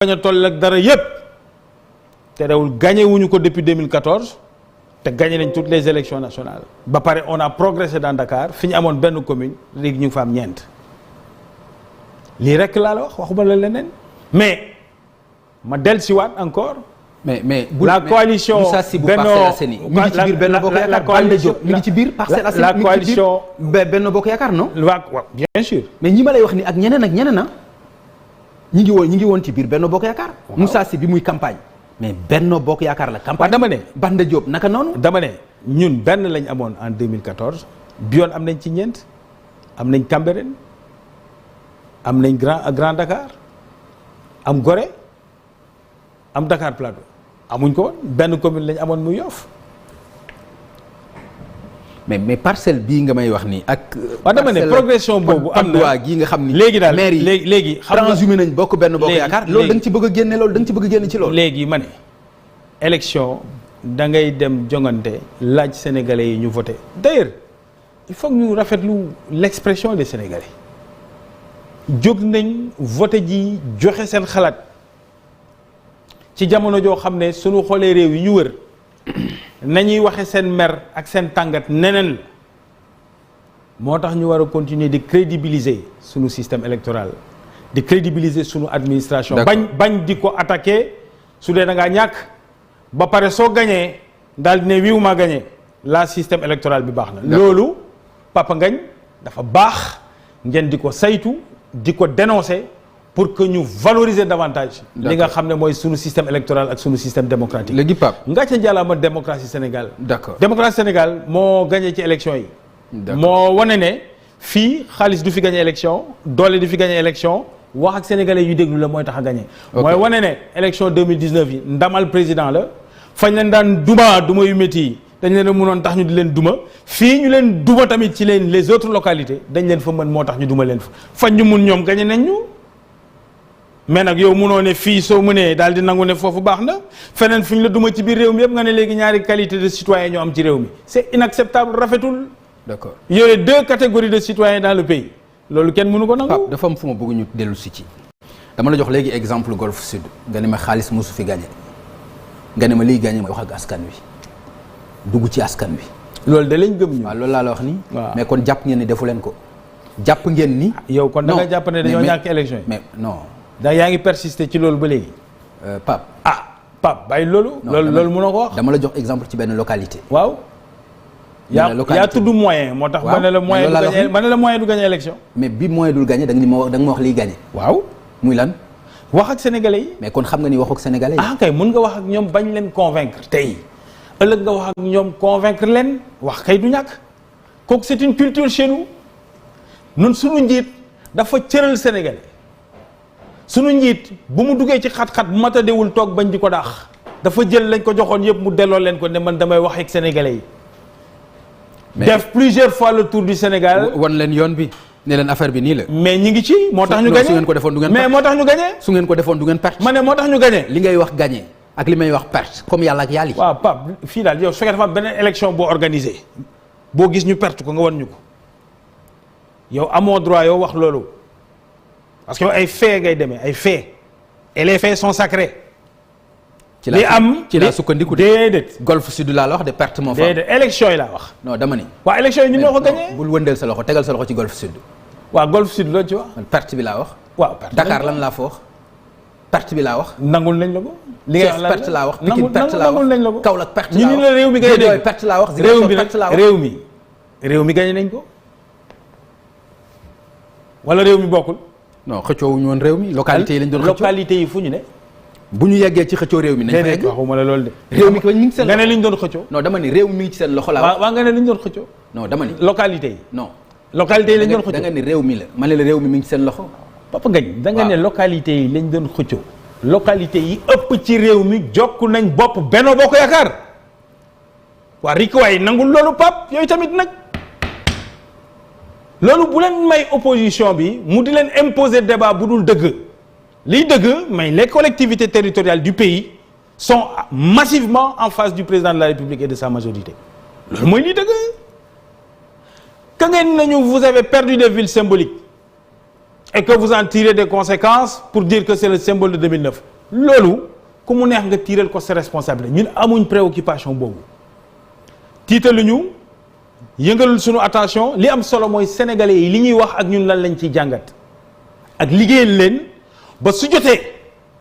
bañ a toll ak dara yépp terewul gagné wuñu ko depuis 2014 te gagné nañ toutes les élections nationales ba pare on a progressé dans Dakar fi ñu amoon benn commune léegi ñu ngi fa am ñeent lii rek laa la wax waxuma la leneen mais ma dellusiwaat encore. mais la coalition Benno mi ngi ci biir Benno Bokk Yaakaar Banda Diop mi ngi ci biir Parcelles Assainies la coalition Benno Bokk Yaakaar non. waaw bien sûr. mais ñi ma lay wax ni ak ñeneen na ñi ngi woon ci biir Benno Bokk Yaakaar. Moussa Sy bi muy campagne. mais Benno Bokk Yaakaar la campagne. dama ne Banda Diop naka noonu. dama ne ñun benn lañ amoon en 2014 bi yoon am nañ ci ñeent am nañ Cambérène am nañ Grand Dakar am Gorée am Dakar Plateau amuñ ko woon benn commune lañ amoon muy Yoff. mais parcelle bii nga may wax nii ak. waaw dama ne progression boobu am na gii nga xam ni. léegi daal maire yi léegi xam nga transhumé nañ bokk Benno Bokk Yaakaar. loolu da nga ci bëgg a génne loolu da nga ci bëgg a génne ci loolu. léegi ma ne élection da ngay dem jongante laaj sénégalais yi ñu voté d'ailleurs il faut que ñu rafetlu l'expression des sénégalais jóg nañ voté ji joxe seen xalaat ci jamono joo xam ne suñu xoolee réew yi ñu wër. nañuy waxe seen mer ak seen tàngat neneen la moo tax ñu war a continuer di crédibiliser sunu système électoral di crédibiliser sunu administration. bañ di ko attaquer su dee da ngaa ñàkk ba pare soo gañee daal di ne wiiw maa gañee la système électoral bi baax na. loolu Papa Ngagne dafa baax ngeen di ko saytu di ko dénoncer. pour que ñu valoriser davantage. li nga xam ne mooy sunu système électoral ak sunu système démocratique. léegi Pape nga ca jàllama démocratie Sénégal. d'accord démocratie Sénégal moo gagné ci élection yi. moo wane ne fii xaalis du fi gagné élection doole du fi gagné élection wax ak sénégalais yu déglu la mooy tax a gagné. mooy wane ne élection 2019 yi ndamal président la fañ leen daan duma yu métti yi dañ leen a mënoon tax ñu di leen duma fii ñu leen duma tamit ci leen les autres localités dañ leen fa mën moo tax ñu duma leen fa fañ ñu mun ñoom gagné nañ ñu. mais nag yow munoo ne fii soo mënee daal di nangu ne foofu baax na feneen fu ñu la duma ci biir réew mi yëpp nga ne léegi ñaari qualité de citoyen ñoo am ci réew mi c'est inacceptable rafetul. d'accord yooyu deux catégories de citoyens dans le pays loolu kenn mënu ko nangu. Pape dafa am fu ma bëgg ñu dellu si ci. dama la jox léegi exemple Golf Sud nga ne ma xaalis mosu fi gagné nga ne ma liy gagné mooy wax ak askan wi dugg ci askan wi. loolu da lañ gëm ñu. waaw loolu laa la wax nii. waaw mais kon jàpp ngeen ni defu leen ko. jàpp ngeen ni. yow kon da nga jàpp ne dañoo ñàkk élection yi. mais non. da yaa ngi persister ci loolu ba léegi. Pape. Pape bàyyi loolu. loolu mënoo ko wax. dama la jox exemple ci benn localité. waaw. yaa tudd moyen moo tax. ma ne la moyen du gagné ma ne la moyen du gagné élection. mais bi moyen dul gagné da nga ma wax liy gagné. waaw muy lan. wax ak sénégalais yi. mais kon xam nga ni wax ak sénégalais yi. kay mën nga wax ak ñoom bañ leen convaincre tey ëllëg nga wax ak ñoom convaincre leen wax kay du ñàkk kooku c'est une culture chez nous ñun suñu njiit dafa cëral sénégalais. sunu njiit bu mu duggee ci xat-xat bu matadewul toog bañ di ko daax dafa jël lañ ko joxoon yëpp mu delloo leen ko ne man damay wax ak sénégalais yi. def plusieurs fois le tour du Sénégal. wan leen yoon bi ne leen affaire bi nii la. mais ñi ngi ci moo tax ñu gagné su ngeen ko defoon du ngeen mais moo tax ñu gagné. su ngeen ko defoon du ngeen perte. ma ne moo tax ñu gagné. li ngay wax gagné ak li may wax perte. comme yàlla ak yàlla yi. waaw Pape fii daal yow su fekkee dafa am beneen élection boo organisé boo gis ñu perte ko nga wan ñu ko yow amoo droit yow wax loolu. parce que ay faits ngay demee ay faits et les faits sont sacrés. ci la sukkandiku déedéet. Golf Sud laa la wax de perte moo fa. déedéet élection yi laa wax. non dama ni. waaw élection yi ñu ñoo ko gagné. bul wëndeel sa loxo tegal sa loxo ci Golf Sud. waaw Golf Sud loo ci wax. perte bi laa wax. waaw perte Dakar lan laa fa wax. perte bi laa wax. nangul nañ la ko. li ngay wax perte laa wax. Pikine perte laa wax nangul nañ la ko. Kaolack perte laa wax ñu ni la réew mi gagné nañ perte laa wax. réew mi gagné nañ ko. wala réew mi bokkul. non xëccoo wuñu woon réew mi localité yi lañ doon xëccoo localité yi fu ñu ne. bu ñu yeggee ci xëccoo réew mi nañ fa yegg. waxuma la loolu de. réew mi mi ngi seen nga ne liñ doon xëccoo. non dama ni réew mi ngi ci seen loxo laa. waaw nga ne liñ doon xëccoo. non dama ni. localité yi. non. localité yi lañ doon xëccoo da nga ni réew mi la. ma ne la réew mi ngi ci seen loxo. Papa Ngagne da nga ne localité yi lañ doon xëccoo. localité yi ëpp ci réew mi jokk nañ bopp Benno Bokk Yaakaar. waa Rick waay nangul loolu Pape yooyu tamit nag. loolu bu leen may opposition bi mu di leen imposer débat bu dul dëgg liy dëgg mais les collectivités territoriales du pays sont massivement en face du président de la République et de sa majorité loolu mooy liy dëgg ka ngeen nañu vous avez perdu des villes symboliques et que vous en tirez des conséquences pour dire que c'est le symbole de 2009 loolu ku mu neex nga tirer ko sa responsable ñun amuñ préoccupation boobu tiitaluñu yëngalul suñu attention li am solo mooy sénégalais yi li ñuy wax ak ñun lan lañ ciy jàngat ak liggéeyal leen ba su jotee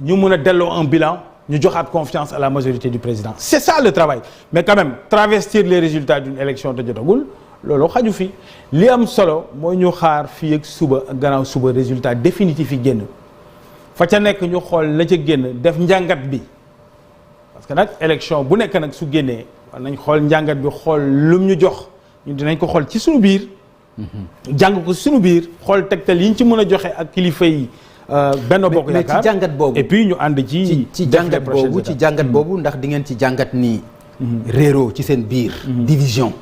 ñu mun a delloo un bilan ñu joxaat confiance à la majorité du président c'est ça le travail mais quand même travestir les résultats d'une élection te jotagul loolu xaju fi li am solo mooy ñu xaar fii ak suba ak gannaaw suba résultat définitif yi génn fa ca nekk ñu xool la ca génn def njàngat bi parce que nag élection bu nekk nag su génnee war nañ xool njàngat bi xool lum ñu jox ñu dinañ ko xool ci suñu biir jàng ko suñu biir xool tegtal yi ñu ci mën a joxe ak kilifa yi Benno Bokk Yaakaar mais ci jàngat boobu et puis ñu ànd ci jàngat boobu ndax di ngeen ci jàngat ni réeroo ci seen biir division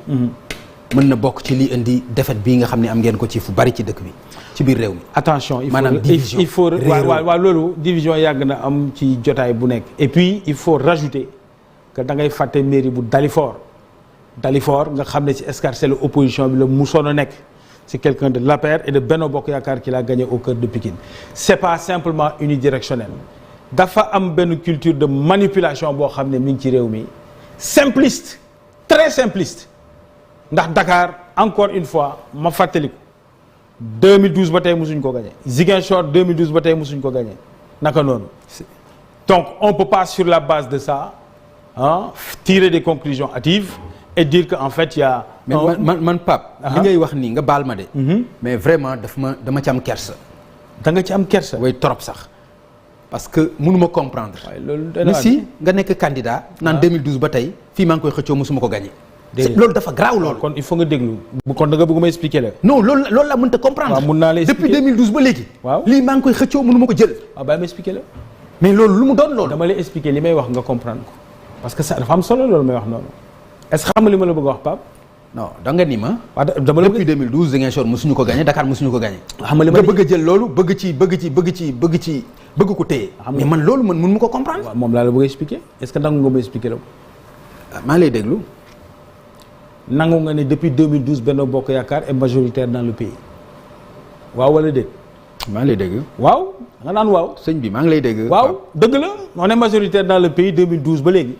mën na bokk ci li indi défaite bii nga xam ne am ngeen ko ci fu bari ci dëkk bi ci biir réew mi attention maanaam division il faut waaw loolu division yàgg na am ci jotaay bu nekk et puis il faut rajouter que da ngay fàtte mairie bu Dalifort nga xam ne ci escarcelle opposition bi la musoon a nekk c'est quelqu'un de l'APR et de Benno Bokk Yaakaar qui l'a gagné au cœur de Pikine c'est pas simplement unidirectionnel dafa am benn culture de manipulation boo xam ne mi ngi ci réew mi simpliste très simpliste ndax Dakar encore une fois ma fàttaliku 2012 ba tey mosuñ ko gagné Ziguinchor 2012 ba tey mosuñ ko gagné naka noonu donc on peut pas sur la base de ça tirer des conclusions hâtives et dire que en fait il y a mais man Pape li ngay wax nii nga baal ma de mais vraiment dama ci am kersa da nga ci am kersa way trop sax parce que mënuma comprendre mais si nga nekk candidat naan 2012 ba tey fii maa ngi koy xëccoo mosuma ko gagné loolu dafa graaw loolu kon il faut nga déglu kon da nga bëgg ma expliquer la non loolu la mënta comprendre mun naa la depuis 2012 ba léegi waaw lii maa ngi koy xëccoo mënuma ko jël waaw bàyyi ma expliquer la mais loolu lu mu doon loolu dama lay expliquer li may wax nga comprendre ko parce que ça dafa am solo loolu may wax noonu est-ce que xam nga li ma la bëgg a wax Pape non da nga ni ma waaw dama la depuis 2012 Ziguinchor mosuñu ko gagné Dakar mosuñu ko gagné xam nga li ma nga bëgg a jël loolu bëgg ko téye mais man loolu man mënu ma ko comprendre waaw moom laa la bëgg a expliquer est-ce que nangu nga ma expliquer la maa lay déglu nangu nga ne depuis 2012 Benno Bokk Yaakaar est majoritaire dans le pays waaw wala déet maa ngi lay dégg waaw nga naan waaw sëñ bi maa ngi lay dégg waaw dëgg la on est majoritaire dans le pays 2012 ba léegi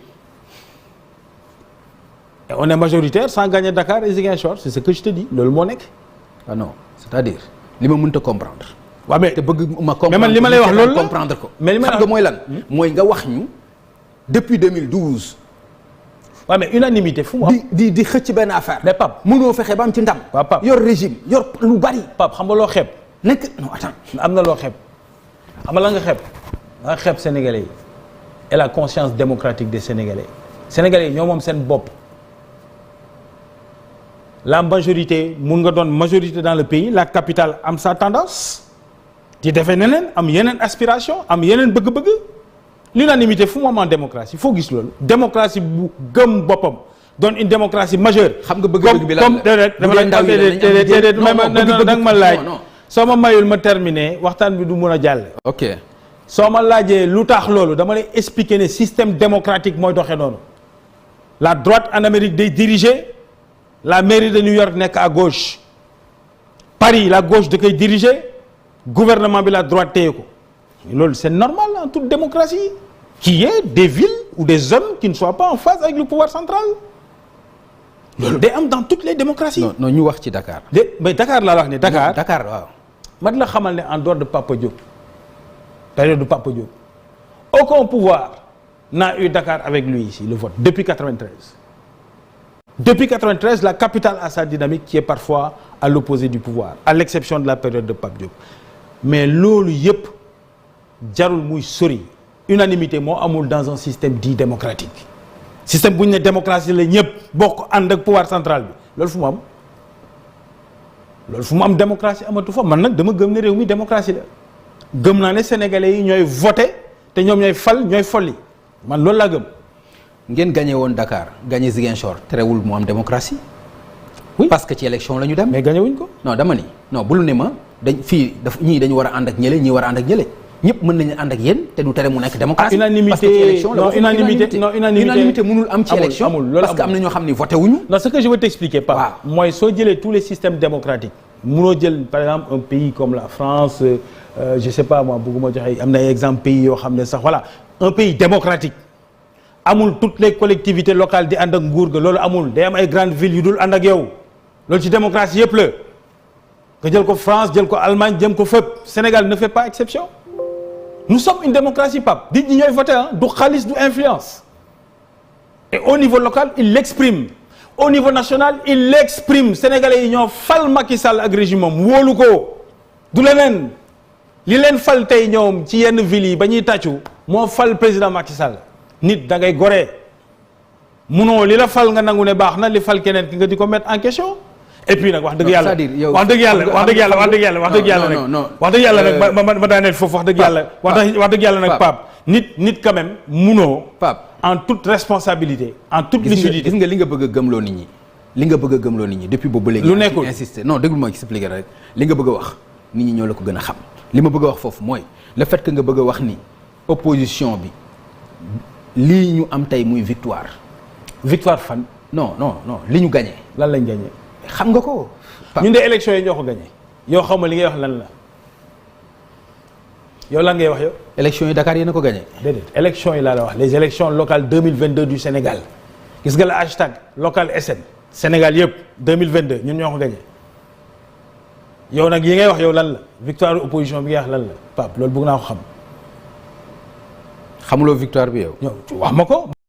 et on est majoritaire sans gagner Dakar et Ziguinchor c'est ce que je te dis loolu moo nekk ah non c'est-à-dire li ma mënta comprendre waaw mais te bëgg ma comprendre mais man li ma lay wax loolu la comprendre ko mais li ma xam nga mooy lan mooy nga wax ñu depuis 2012 waaw mais unanimité fu mu am di xëcc benn affaire mais Pape mënoo fexe ba am ci ndam waaw Pape yor régime yor lu bari Pape xam nga loo xeeb nekk non attends am na loo xeeb xam nga la nga xeeb sénégalais yi et la conscience démocratique des sénégalais yi ñoo moom seen bopp la majorité mun nga doon majorité dans le pays la capitale am sa tendance di defee neneen am yeneen aspiration am yeneen bëgg-bëgg l'unanimité fu mu am en démocratie foo gis loolu démocratie bu gëm boppam doon une démocratie majeure xam nga bëgg-bëgg bi comme déedéet danga ma laaj soo ma mayul ma terminer waxtaan bi du mun a jàll ok soo ma laajee lu tax loolu dama lay expliquer ne système démocratique mooy doxee noonu la droite en Amérique day diriger la mairie de New York nekk à gauche Paris la gauche da koy diriger gouvernement bi la droite téye ko loolu c'est normal en toute démocratie qu'il y ait des villes ou des zones qui ne soient pas en phase avec le pouvoir central loolu day am dans toutes les démocraties. non ñu wax ci Dakar. mais Dakar laa wax ne Dakar Dakar waaw. man la xamal ne en dehors de Papa Diop période de Papa Diop aucun pouvoir n'a eu Dakar avec lui ici le vote depuis 93. Depuis 93, la capitale a sa dynamique qui est parfois à l'opposé du pouvoir, à l'exception de la période de Pape Diop. Mais loolu yëpp jarul muy sori unanimité moo amul dans un système dit démocratique système bu ñu ne démocratie la ñëpp bokk ànd ak pouvoir central bi loolu fu mu am démocratie amatu fa man nag dama gëm ne réew mi démocratie la gëm naa ne sénégalais yi ñooy voté te ñoom ñooy fal ñooy folli man loolu laa gëm. ngeen gagné woon Dakar gagné Ziguinchor terewul mu am démocratie. oui parce que ci élection la ñu dem. mais gagné wuñ ko. non dama ni non bul ne ma fii ñii dañu war a ànd ak ñële ñii war a ànd ak ñële ñëpp mën nañu ànd ak yéen te du tere mu nekk démocratie. parce que ci élection la unanimité mënul am ci élection parce que am na ñoo xam ni voté wuñu. non ce que je veux t'expliquer pas mooy soo jëlee tous les systèmes démocratiques munoo jël par exemple un pays comme la France je sais pas moi bëgguma joxe am na ay exemple pays yoo xam ne sax voilà un pays démocratique amul toutes les collectivités locales di ànd ak nguur ga loolu amul day am ay grandes villes yu dul ànd ak yow loolu ci démocratie yëpp la nga jël ko France jël ko Allemagne jëm ko fépp Sénégal ne fait pas exception nous sommes une démocratie Pape nit ñi ñooy voté du xaalis du influence et au niveau local il l'exprime au niveau national il l'exprime sénégalais yi ñoo fal Macky Sall ak régime am wóolu ko du leneen li leen fal tey ñoom ci yenn villes yi ba ñuy tàccu moo fal président Macky Sall nit da ngay goree munoo li la fal nga nangu ne baax na li fal keneen ki nga di ko mettre en question et puis nag wax dëgg yàlla wax dëgg yàlla nag ma daaneel foofu wax dëgg yàlla wax dëgg yàlla nag Pape nit quand même munoo Pape en toute responsabilité en toute lucidité gis nga li nga bëgg a gëmloo nit ñi depuis boobu ba léegi lu nekkul insister non déglu ma expliquer rek li nga bëgg a wax nit ñi ñoo la ko gën a xam li ma bëgg a wax foofu mooy le fait que nga bëgg a wax ni opposition bi lii ñu am tey muy victoire fan non li ñu gagné lan lañ gagné xam nga ko ñun de élection yi ñoo ko gagné yow xaw ma li ngay wax lan la yow lan ngay wax yow élection yi Dakar yéen a ko gagné déedéet élection yi laa la wax les élections locales 2022 du Sénégal gis nga la hashtag local SN Sénégal yëpp 2022 ñun ñoo ko gagné yow nag yi ngay wax yow lan la victoire opposition bi ngay wax lan la Pape loolu bëgg naa ko xam xamuloo victoire bi yow wax ma ko